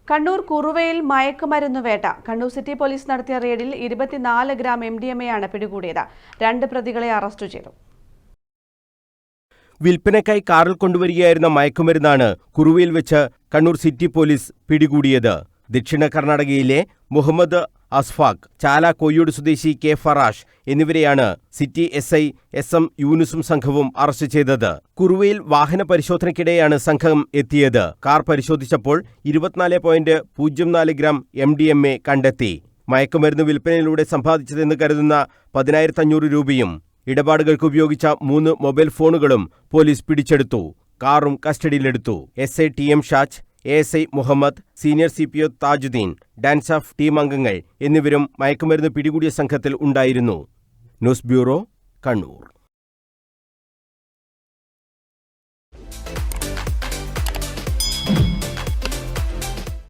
കണ്ണൂർ കുറുവയിൽ മയക്കുമരുന്ന് വേട്ട. Kannur city police നടത്തിയ റെയ്ഡിൽ 24 ഗ്രാം MDMA പിടികൂടിയത്. 2 പ്രതികളെ അറസ്റ്റ് ചെയ്തു. വിൽപ്പനയ്ക്കായി കാറിൽ കൊണ്ടുവരികയായിരുന്ന മയക്കുമരുന്നാണ് കുറുവയിൽ വെച്ച് കണ്ണൂർ സിറ്റി പോലീസ് പിടികൂടിയത്. ദക്ഷിണ കർണാടകയിലെ മുഹമ്മദ് അസ്ഫാഖ്, ചാല കോയ്യോട് സ്വദേശി കെ ഫറാഷ് എന്നിവരെയാണ് സിറ്റി SI SM യൂനുസും സംഘവും അറസ്റ്റ് ചെയ്തത്. കുറുവയിൽ വാഹന പരിശോധനയ്ക്കിടെയാണ് സംഘം എത്തിയത്. കാർ പരിശോധിച്ചപ്പോൾ 24.04 ഗ്രാം MDMA കണ്ടെത്തി. മയക്കുമരുന്ന് വിൽപ്പനയിലൂടെ സമ്പാദിച്ചതെന്ന് കരുതുന്ന 10,500 രൂപയും ഇടപാടുകൾക്ക് ഉപയോഗിച്ച 3 മൊബൈൽ ഫോണുകളും പോലീസ് പിടിച്ചെടുത്തു. കാറും കസ്റ്റഡിയിലെടുത്തു. SI TM Shaj, ASI Muhammad, senior CPO Thajuddin, DANSAF team അംഗങ്ങൾ എന്നിവരും മയക്കുമരുന്ന് പിടികൂടിയ സംഘത്തിൽ ഉണ്ടായിരുന്നു. News bureau, Kannur.